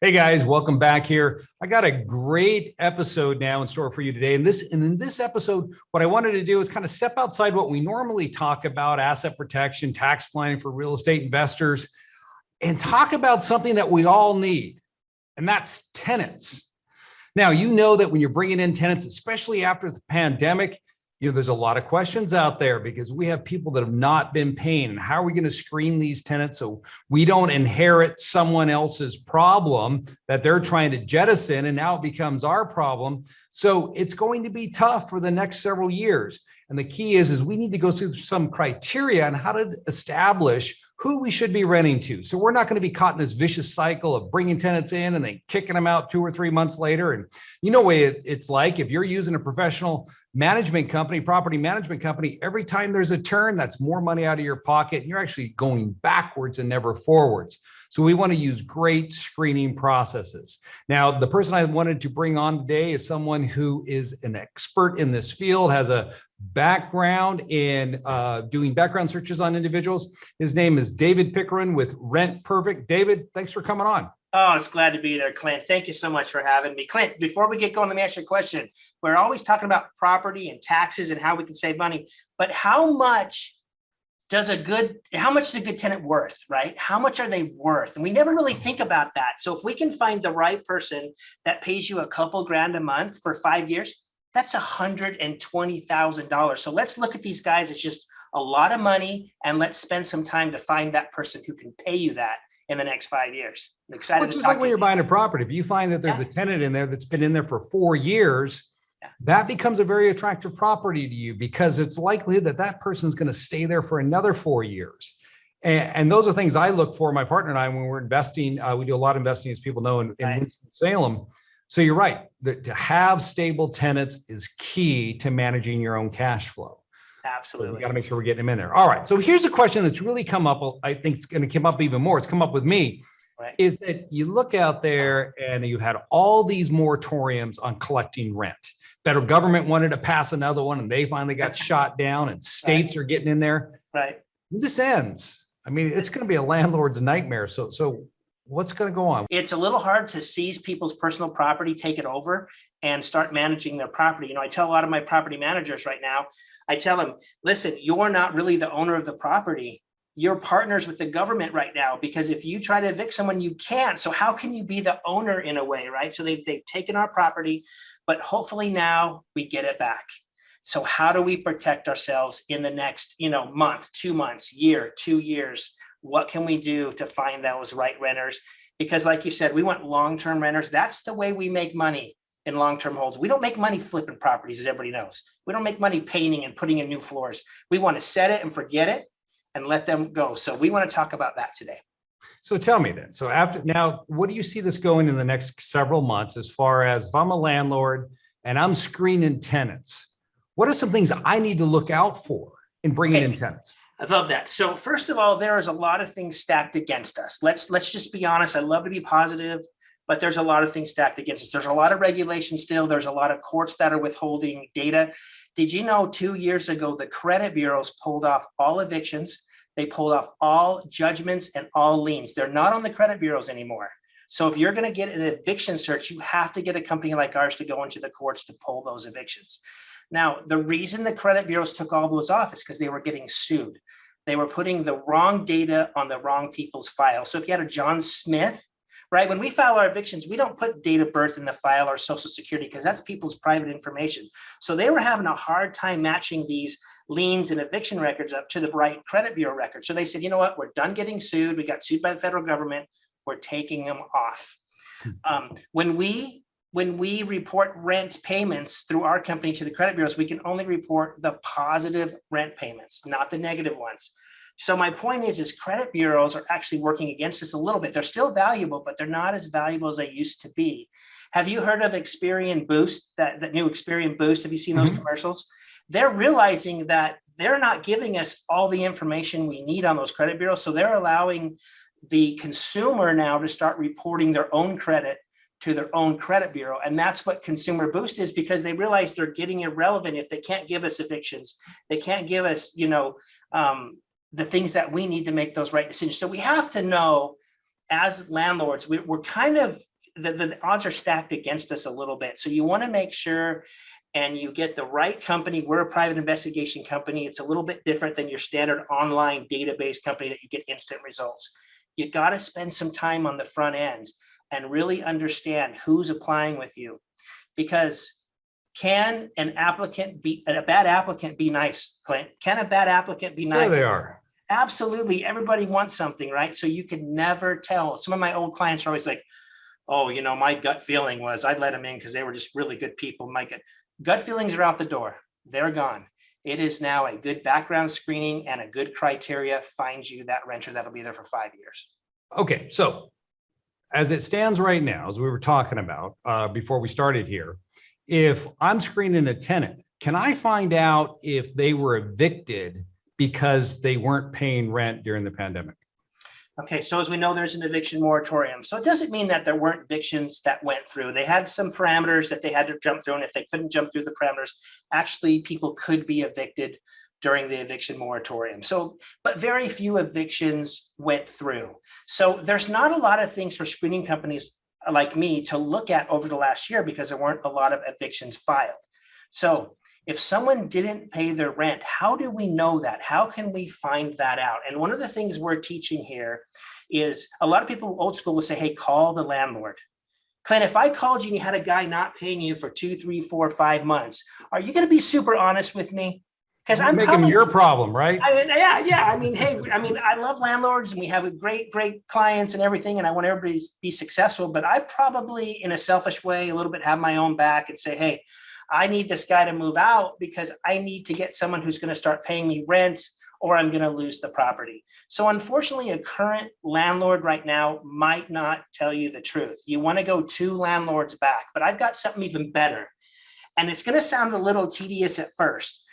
Hey guys, welcome back here. I got a great episode now in store for you today. And in this episode, what I wanted to do is kind of step outside what we normally talk about, asset protection, tax planning for real estate investors, and talk about something that we all need, and that's tenants. Now, you know that when you're bringing in tenants, especially after the pandemic, there's a lot of questions out there because we have people that have not been paying. And how are we going to screen these tenants so we don't inherit someone else's problem that they're trying to jettison and now it becomes our problem? So it's going to be tough for the next several years. And the key is we need to go through some criteria on how to establish who we should be renting to. So we're not going to be caught in this vicious cycle of bringing tenants in and then kicking them out 2 or 3 months later. And you know what it's like if you're using a professional management company, property management company, every time there's a turn, that's more money out of your pocket. And you're actually going backwards and never forwards. So we want to use great screening processes. Now, the person I wanted to bring on today is someone who is an expert in this field, has a background in doing background searches on individuals. His name is David Pickron with Rent Perfect. David, thanks for coming on. Oh, it's glad to be there, Clint. Thank you so much for having me. Clint, before we get going, let me ask you a question. We're always talking about property and taxes and how we can save money, but how much is a good tenant worth, right? How much are they worth? And we never really think about that. So if we can find the right person that pays you a couple grand a month for 5 years, that's $120,000. So let's look at these guys. It's just a lot of money, and let's spend some time to find that person who can pay you that in the next 5 years. I'm excited. Which is like when you're buying a property. If you find that there's a tenant in there that's been in there for 4 years, that becomes a very attractive property to you because it's likely that that person is going to stay there for another 4 years. And those are things I look for, my partner and I, when we're investing. We do a lot of investing, as people know, in Winston-Salem. So you're right. To have stable tenants is key to managing your own cash flow. Absolutely. So we got to make sure we're getting them in there. All right. So here's a question that's really come up. I think it's going to come up even more. It's come up with me. Right. Is that you look out there and you had all these moratoriums on collecting rent. Federal government wanted to pass another one and they finally got shot down, and states are getting in there. Right. This ends. I mean, it's going to be a landlord's nightmare. So what's going to go on? It's a little hard to seize people's personal property, take it over, and start managing their property. I tell a lot of my property managers right now, I tell them, listen, you're not really the owner of the property. You're partners with the government right now, because if you try to evict someone, you can't. So how can you be the owner in a way, right? So they've taken our property, but hopefully now we get it back. So how do we protect ourselves in the next, month, 2 months, year, 2 years? What can we do to find those right renters? Because like you said, we want long-term renters. That's the way we make money in long-term holds. We don't make money flipping properties, as everybody knows. We don't make money painting and putting in new floors. We want to set it and forget it and let them go. So we want to talk about that today. So tell me then, what do you see this going in the next several months as far as if I'm a landlord and I'm screening tenants? What are some things I need to look out for in bringing in tenants? I love that. So first of all, there is a lot of things stacked against us. Let's just be honest. I love to be positive, but there's a lot of things stacked against us. There's a lot of regulation still. There's a lot of courts that are withholding data. Did you know 2 years ago, the credit bureaus pulled off all evictions? They pulled off all judgments and all liens. They're not on the credit bureaus anymore. So if you're going to get an eviction search, you have to get a company like ours to go into the courts to pull those evictions. Now, the reason the credit bureaus took all those off is because they were getting sued. They were putting the wrong data on the wrong people's file. So if you had a John Smith, right, when we file our evictions, we don't put date of birth in the file or social security because that's people's private information. So they were having a hard time matching these liens and eviction records up to the right credit bureau record. So they said, you know what, we're done getting sued. We got sued by the federal government. We're taking them off. When we report rent payments through our company to the credit bureaus, we can only report the positive rent payments, not the negative ones. So my point is credit bureaus are actually working against us a little bit. They're still valuable, but they're not as valuable as they used to be. Have you heard of Experian Boost, that new Experian Boost? Have you seen those commercials? They're realizing that they're not giving us all the information we need on those credit bureaus. So they're allowing the consumer now to start reporting their own credit to their own credit bureau. And that's what Consumer Boost is, because they realize they're getting irrelevant if they can't give us evictions. They can't give us, the things that we need to make those right decisions. So we have to know as landlords, we're kind of, the odds are stacked against us a little bit. So you want to make sure and you get the right company. We're a private investigation company. It's a little bit different than your standard online database company that you get instant results. You got to spend some time on the front end and really understand who's applying with you. Because can a bad applicant be nice, Clint? Can a bad applicant be nice? There they are. Absolutely. Everybody wants something, right? So you can never tell. Some of my old clients are always like, oh, my gut feeling was I'd let them in because they were just really good people. My gut feelings are out the door. They're gone. It is now a good background screening and a good criteria finds you that renter that'll be there for 5 years. Okay. So as it stands right now, as we were talking about before we started here, if I'm screening a tenant, can I find out if they were evicted because they weren't paying rent during the pandemic? Okay, so as we know, there's an eviction moratorium. So it doesn't mean that there weren't evictions that went through. They had some parameters that they had to jump through. And if they couldn't jump through the parameters, actually people could be evicted during the eviction moratorium. So, but very few evictions went through. So there's not a lot of things for screening companies like me to look at over the last year because there weren't a lot of evictions filed. So if someone didn't pay their rent, how do we know that? How can we find that out? And one of the things we're teaching here is a lot of people old school will say, hey, call the landlord. Clint, if I called you and you had a guy not paying you for 2, 3, 4, 5 months, are you going to be super honest with me? Because I'm making your problem, right? Yeah. I mean, hey, I love landlords and we have a great clients and everything. And I want everybody to be successful, but I probably in a selfish way, a little bit have my own back and say, hey, I need this guy to move out because I need to get someone who's going to start paying me rent or I'm going to lose the property. So unfortunately, a current landlord right now might not tell you the truth. You want to go 2 landlords back, but I've got something even better. And it's going to sound a little tedious at first.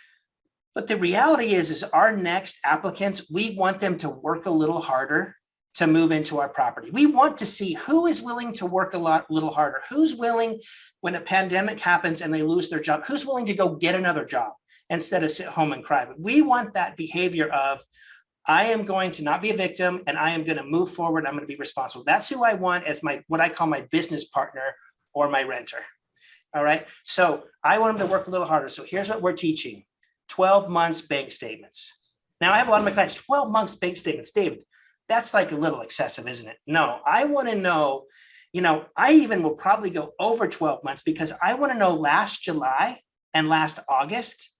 But the reality is our next applicants, we want them to work a little harder to move into our property. We want to see who is willing to work a little harder. Who's willing when a pandemic happens and they lose their job, who's willing to go get another job instead of sit home and cry? But we want that behavior of, I am going to not be a victim and I am going to move forward. I'm going to be responsible. That's who I want as what I call my business partner or my renter. All right. So I want them to work a little harder. So here's what we're teaching. 12 months bank statements. Now I have a lot of my clients, 12 months bank statements. David, that's like a little excessive, isn't it? No, I want to know, I even will probably go over 12 months because I want to know last July and last August,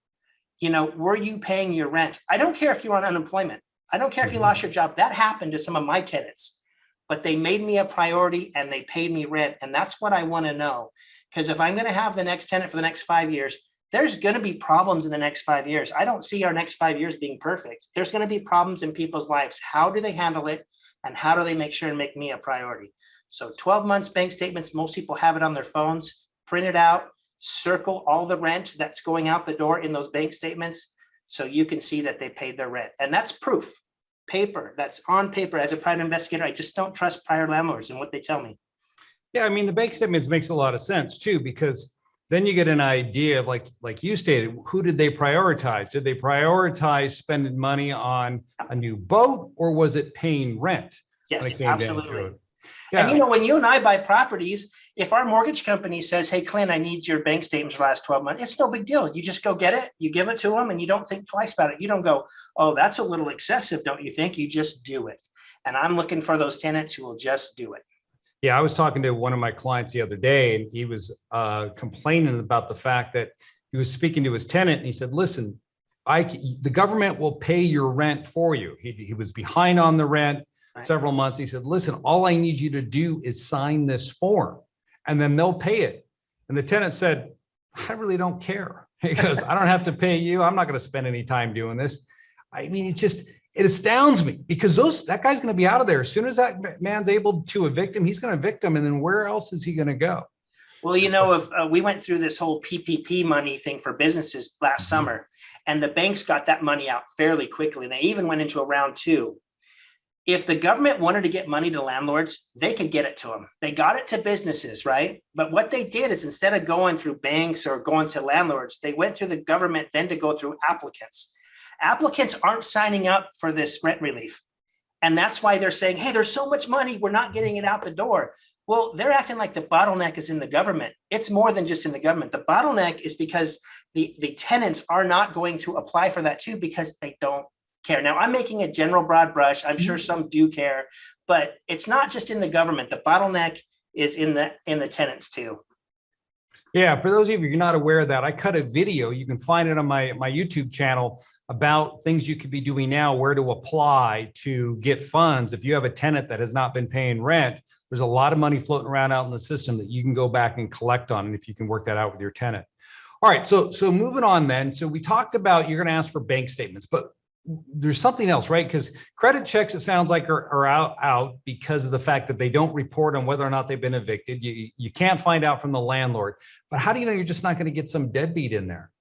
were you paying your rent? I don't care if you're on unemployment. I don't care if you lost your job. That happened to some of my tenants, but they made me a priority and they paid me rent. And that's what I want to know. Because if I'm going to have the next tenant for the next 5 years, there's going to be problems in the next 5 years. I don't see our next 5 years being perfect. There's going to be problems in people's lives. How do they handle it? And how do they make sure and make me a priority? So 12 months bank statements, most people have it on their phones, print it out, circle all the rent that's going out the door in those bank statements so you can see that they paid their rent. And that's proof, paper, that's on paper. As a private investigator, I just don't trust prior landlords and what they tell me. Yeah, I mean, the bank statements makes a lot of sense too, because then you get an idea of like you stated, who did they prioritize? Did they prioritize spending money on a new boat or was it paying rent? Yes, absolutely. Yeah. And when you and I buy properties, if our mortgage company says, hey, Clint, I need your bank statements for the last 12 months, it's no big deal. You just go get it, you give it to them and you don't think twice about it. You don't go, oh, that's a little excessive, don't you think? You just do it. And I'm looking for those tenants who will just do it. Yeah, I was talking to one of my clients the other day, and he was complaining about the fact that he was speaking to his tenant, and he said, "Listen, the government will pay your rent for you." He was behind on the rent several months. He said, "Listen, all I need you to do is sign this form, and then they'll pay it." And the tenant said, "I really don't care." He goes, "I don't have to pay you. I'm not going to spend any time doing this." I mean, it astounds me because that guy's going to be out of there. As soon as that man's able to evict him, he's going to evict him. And then where else is he going to go? Well, if we went through this whole PPP money thing for businesses last summer, and the banks got that money out fairly quickly. And they even went into a round 2. If the government wanted to get money to landlords, they could get it to them. They got it to businesses, right? But what they did is instead of going through banks or going to landlords, they went through the government then to go through applicants. Applicants aren't signing up for this rent relief. And that's why they're saying, hey, there's so much money, we're not getting it out the door. Well, they're acting like the bottleneck is in the government. It's more than just in the government. The bottleneck is because the tenants are not going to apply for that too, because they don't care. Now, I'm making a general broad brush. I'm sure some do care, but it's not just in the government. The bottleneck is in the tenants too. Yeah, for those of you who are not aware of that, I cut a video. You can find it on my YouTube channel about things you could be doing now, where to apply to get funds. If you have a tenant that has not been paying rent, there's a lot of money floating around out in the system that you can go back and collect on, and if you can work that out with your tenant. All right, so moving on then. So we talked about you're going to ask for bank statements, but there's something else, right? Because credit checks, it sounds like, are out because of the fact that they don't report on whether or not they've been evicted. You can't find out from the landlord. But how do you know you're just not going to get some deadbeat in there?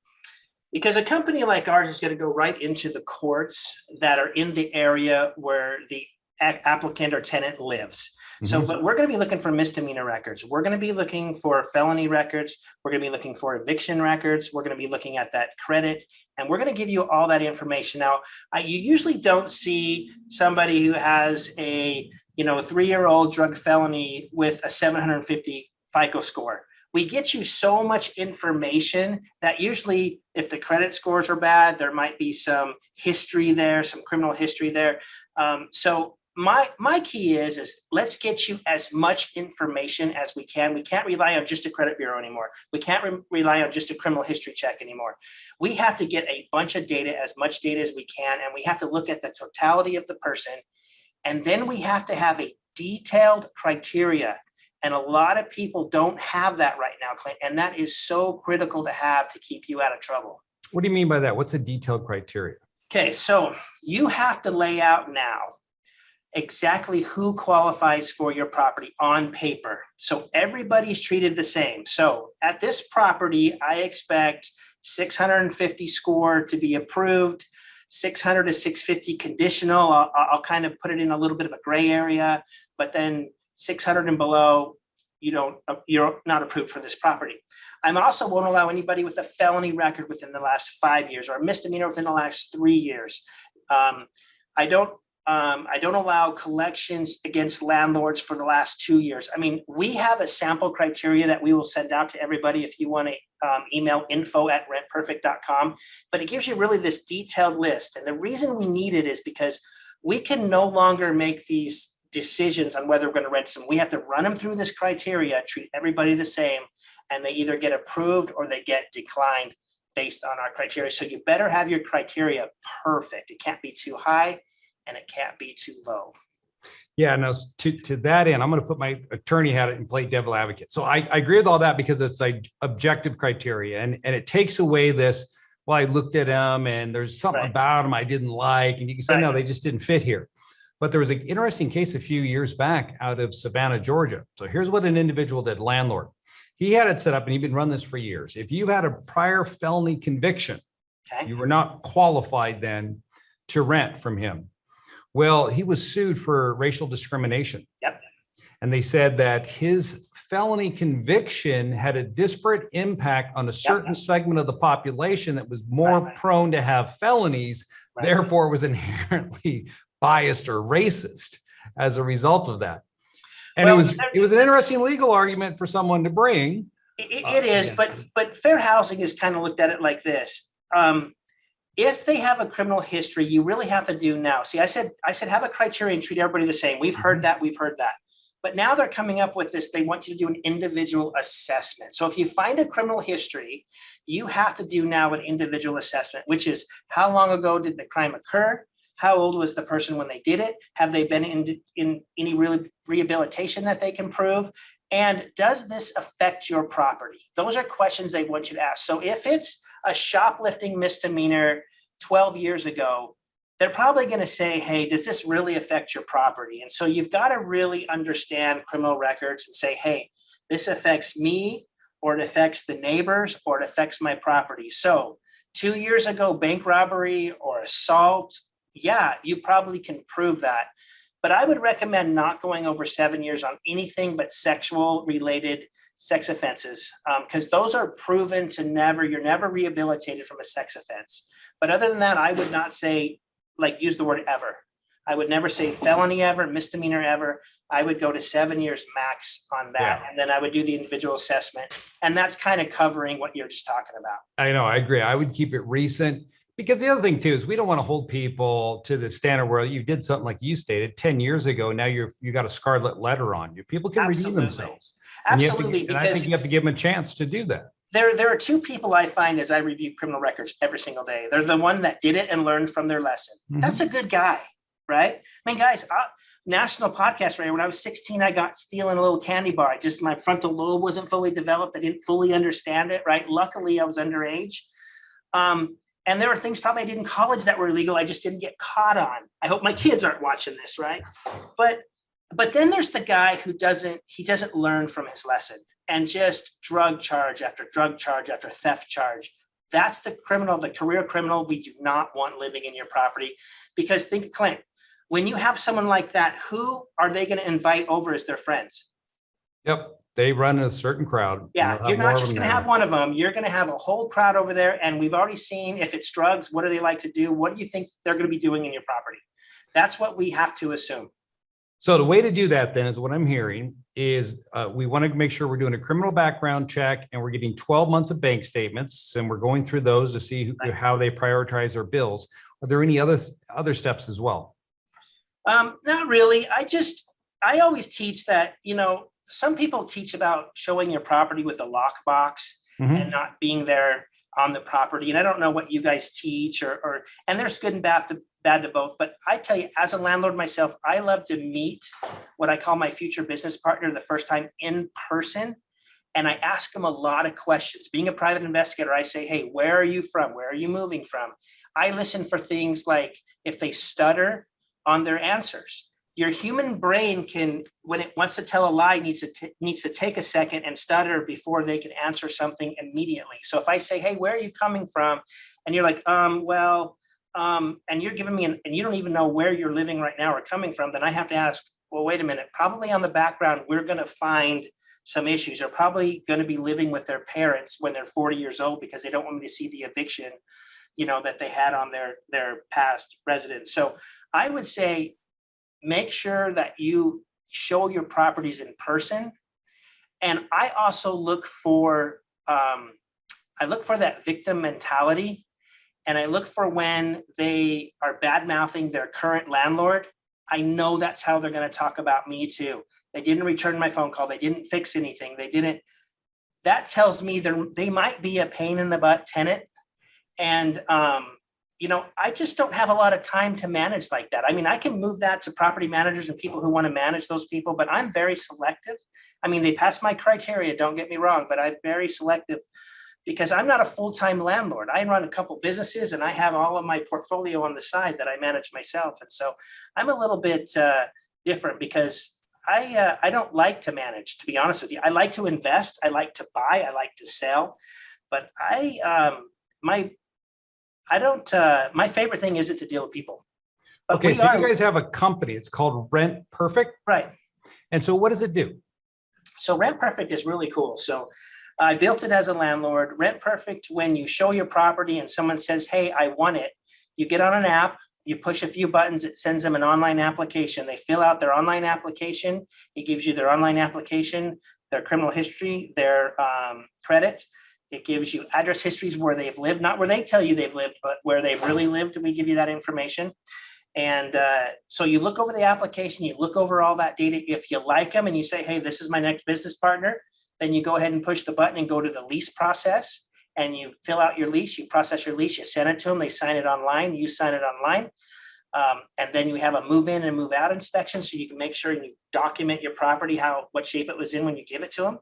Because a company like ours is going to go right into the courts that are in the area where the applicant or tenant lives. So, but we're going to be looking for misdemeanor records. We're going to be looking for felony records. We're going to be looking for eviction records. We're going to be looking at that credit, and we're going to give you all that information. Now, you usually don't see somebody who has a 3-year-old drug felony with a 750 FICO score. We get you so much information that usually, if the credit scores are bad, there might be some history there, some criminal history there. So my key is let's get you as much information as we can. We can't rely on just a credit bureau anymore. We can't rely on just a criminal history check anymore. We have to get a bunch of data, as much data as we can, and we have to look at the totality of the person. And then we have to have a detailed criteria. And a lot of people don't have that right now, Clint, and that is so critical to have to keep you out of trouble. What do you mean by that? What's a detailed criteria? Okay, so you have to lay out now exactly who qualifies for your property on paper. So everybody's treated the same. So at this property, I expect 650 score to be approved, 600 to 650 conditional. I'll kind of put it in a little bit of a gray area, but then 600 and below, you're not approved for this property. I also won't allow anybody with a felony record within the last 5 years or a misdemeanor within the last 3 years. I don't allow collections against landlords for the last 2 years. I mean, we have a sample criteria that we will send out to everybody if you want to email info@rentperfect.com, but it gives you really this detailed list. And the reason we need it is because we can no longer make these decisions on whether we're going to rent some. We have to run them through this criteria, treat everybody the same, and they either get approved or they get declined based on our criteria. So you better have your criteria perfect. It can't be too high and it can't be too low. Yeah, no, to that end, I'm going to put my attorney hat and play devil advocate. So I agree with all that because it's like objective criteria, and it takes away this, well, I looked at them and there's something about them I didn't like, and you can say, no, they just didn't fit here. But there was an interesting case a few years back out of Savannah, Georgia. So here's what an individual did, landlord. He had it set up, and he'd been run this for years. If you had a prior felony conviction, you were not qualified then to rent from him. Well, he was sued for racial discrimination. Yep. And they said that his felony conviction had a disparate impact on a certain segment of the population that was more prone to have felonies, therefore was inherently biased or racist as a result of that. And well, it was an interesting legal argument for someone to bring. It is, but fair housing is kind of looked at it like this. If they have a criminal history, you really have to do now. See, I said have a criteria and treat everybody the same. We've heard that. But now they're coming up with this. They want you to do an individual assessment. So if you find a criminal history, you have to do now an individual assessment, which is how long ago did the crime occur? How old was the person when they did it? Have they been in any really rehabilitation that they can prove? And does this affect your property? Those are questions they want you to ask. So if it's a shoplifting misdemeanor 12 years ago, they're probably going to say, hey, does this really affect your property? And so you've got to really understand criminal records and say, hey, this affects me, or it affects the neighbors, or it affects my property. So 2 years ago, bank robbery or assault, yeah, you probably can prove that. But I would recommend not going over 7 years on anything but sexual related sex offenses, because those are proven to you're never rehabilitated from a sex offense. But other than that, I would not say, use the word ever. I would never say felony ever, misdemeanor ever. I would go to 7 years max on that. Yeah. And then I would do the individual assessment. And that's kind of covering what you're just talking about. I know, I agree. I would keep it recent, because the other thing too is we don't want to hold people to the standard where you did something like you stated 10 years ago. Now you got a scarlet letter on you. People can redeem themselves. Absolutely. And I think you have to give them a chance to do that. There are two people I find as I review criminal records every single day. They're the one that did it and learned from their lesson. That's a good guy, right? I mean, guys, national podcast radio. When I was 16, I got stealing a little candy bar. My frontal lobe wasn't fully developed. I didn't fully understand it, right? Luckily, I was underage. And there were things probably I did in college that were illegal. I just didn't get caught on. I hope my kids aren't watching this, right? But then there's the guy who doesn't learn from his lesson and just drug charge after drug charge after theft charge. That's the criminal, the career criminal we do not want living in your property. Because think, Clint, when you have someone like that, who are they going to invite over as their friends? Yep. They run a certain crowd. Yeah, you're not just going to have one of them. You're going to have a whole crowd over there. And we've already seen if it's drugs, what do they like to do? What do you think they're going to be doing in your property? That's what we have to assume. So the way to do that then is what I'm hearing is we want to make sure we're doing a criminal background check and we're getting 12 months of bank statements and we're going through those to see how they prioritize their bills. Are there any other steps as well? Not really. I always teach that, some people teach about showing your property with a lockbox and not being there on the property. And I don't know what you guys teach and there's good and bad to both. But I tell you, as a landlord myself, I love to meet what I call my future business partner the first time in person. And I ask them a lot of questions. Being a private investigator, I say, hey, where are you from? Where are you moving from? I listen for things like if they stutter on their answers. Your human brain can, when it wants to tell a lie, needs to take a second and stutter before they can answer something immediately. So if I say, hey, where are you coming from? And you're like, and you're giving me and you don't even know where you're living right now or coming from, then I have to ask, well, wait a minute, probably on the background, we're going to find some issues. They're probably going to be living with their parents when they're 40 years old because they don't want me to see the eviction, that they had on their past residence. So I would say, make sure that you show your properties in person. And I also look for that victim mentality. And I look for when they are bad mouthing their current landlord. I know that's how they're going to talk about me too. They didn't return my phone call. They didn't fix anything. That tells me they might be a pain in the butt tenant. And, I just don't have a lot of time to manage like that. I mean, I can move that to property managers and people who want to manage those people, but I'm very selective. I mean, they pass my criteria, don't get me wrong, but I'm very selective because I'm not a full-time landlord. I run a couple businesses and I have all of my portfolio on the side that I manage myself. And so I'm a little bit different because I don't like to manage, to be honest with you. I like to invest. I like to buy. I like to sell, but my favorite thing isn't to deal with people. But okay, so you guys have a company. It's called Rent Perfect. Right. And so what does it do? So Rent Perfect is really cool. So I built it as a landlord. Rent Perfect, when you show your property and someone says, hey, I want it, you get on an app, you push a few buttons, it sends them an online application. They fill out their online application. It gives you their online application, their criminal history, their credit. It gives you address histories where they've lived, not where they tell you they've lived, but where they've really lived. We give you that information. And so you look over the application, you look over all that data. If you like them and you say, hey, this is my next business partner, then you go ahead and push the button and go to the lease process and you fill out your lease, you process your lease, you send it to them, they sign it online, you sign it online. And then you have a move in and move out inspection. So you can make sure you document your property, what shape it was in when you give it to them.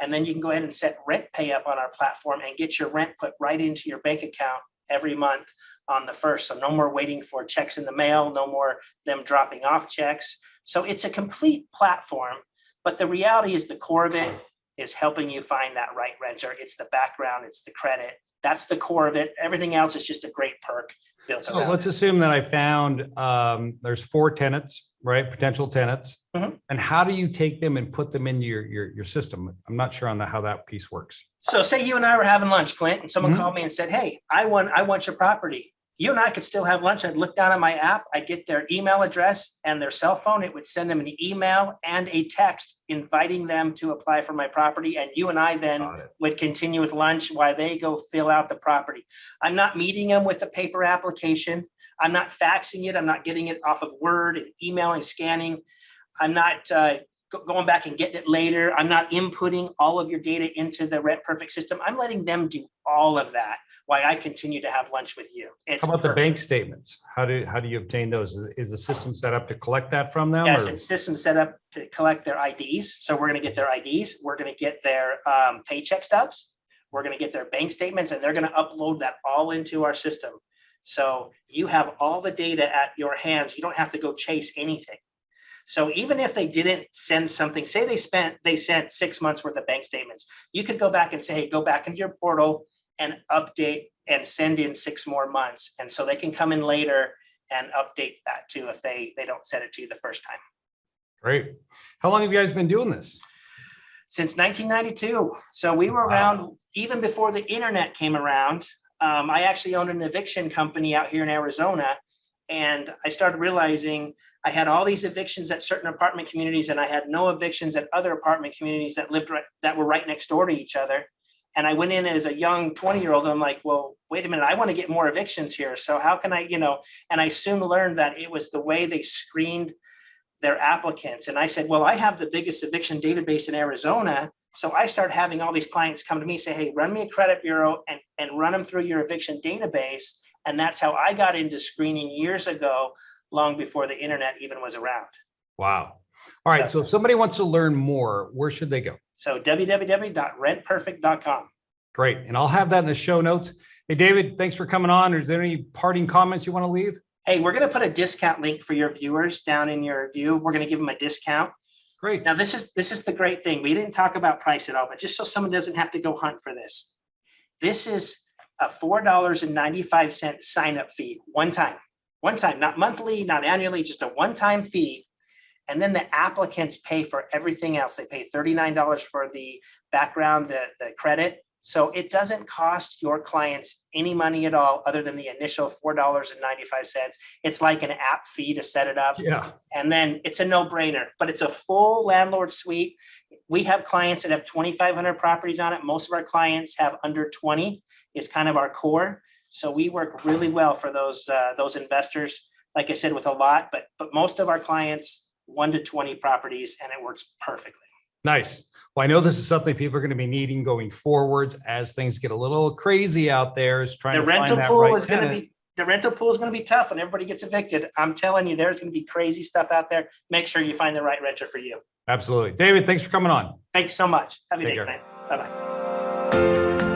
And then you can go ahead and set rent pay up on our platform and get your rent put right into your bank account every month on the first. So no more waiting for checks in the mail, no more them dropping off checks. So it's a complete platform, but the reality is the core of it is helping you find that right renter. It's the background, it's the credit. That's the core of it. Everything else is just a great perk built So let's assume that I found there's 4 tenants, right? Potential tenants. Mm-hmm. And how do you take them and put them into your system? I'm not sure on how that piece works. So say you and I were having lunch, Clint, and someone called me and said, hey, I want your property. you and I could still have lunch. I'd look down at my app, I'd get their email address and their cell phone. It would send them an email and a text inviting them to apply for my property. And you and I then would continue with lunch while they go fill out the property. I'm not meeting them with a paper application. I'm not faxing it. I'm not getting it off of Word and emailing, scanning. I'm not going back and getting it later. I'm not inputting all of your data into the Rent Perfect system. I'm letting them do all of that while I continue to have lunch with you. How about the bank statements? How do you obtain those? Is the system set up to collect that from them? Yes, it's system set up to collect their IDs. So we're going to get their IDs. We're going to get their paycheck stubs. We're going to get their bank statements, and they're going to upload that all into our system. So you have all the data at your hands. You don't have to go chase anything. So even if they didn't send something, say they sent 6 months worth of bank statements, you could go back and say, hey, go back into your portal and update and send in 6 more months. And so they can come in later and update that too if they don't send it to you the first time. Great. How long have you guys been doing this? Since 1992. So we were around even before the internet came around. I actually owned an eviction company out here in Arizona. And I started realizing I had all these evictions at certain apartment communities, and I had no evictions at other apartment communities that were right next door to each other. And I went in as a young 20-year-old, and I'm like, well, wait a minute, I want to get more evictions here. So how can I, and I soon learned that it was the way they screened their applicants. And I said, well, I have the biggest eviction database in Arizona. So I started having all these clients come to me, say, hey, run me a credit bureau and run them through your eviction database. And that's how I got into screening years ago, long before the internet even was around. Wow. All right. So if somebody wants to learn more, where should they go? So www.rentperfect.com. Great. And I'll have that in the show notes. Hey, David, thanks for coming on. Is there any parting comments you want to leave? Hey, we're going to put a discount link for your viewers down in your review. We're going to give them a discount. Great. Now, this is the great thing. We didn't talk about price at all, but just so someone doesn't have to go hunt for this. This is a $4.95 sign-up fee, one time, not monthly, not annually, just a one-time fee. And then the applicants pay for everything else. They pay $39 for the background, the credit. So it doesn't cost your clients any money at all other than the initial $4.95. It's like an app fee to set it up. Yeah. And then it's a no-brainer, but it's a full landlord suite. We have clients that have 2,500 properties on it. Most of our clients have under 20. It's kind of our core. So we work really well for those investors, like I said, with a lot, but most of our clients, 1 to 20 properties, and it works perfectly. Nice. Well, I know this is something people are going to be needing going forwards as things get a little crazy out there. Is trying the to rental find pool that right is going to be the rental pool is going to be tough when everybody gets evicted. I'm telling you, there's going to be crazy stuff out there. Make sure you find the right renter for you. Absolutely. David, thanks for coming on. Thank you so much. Have a good day, Clint. Bye-bye.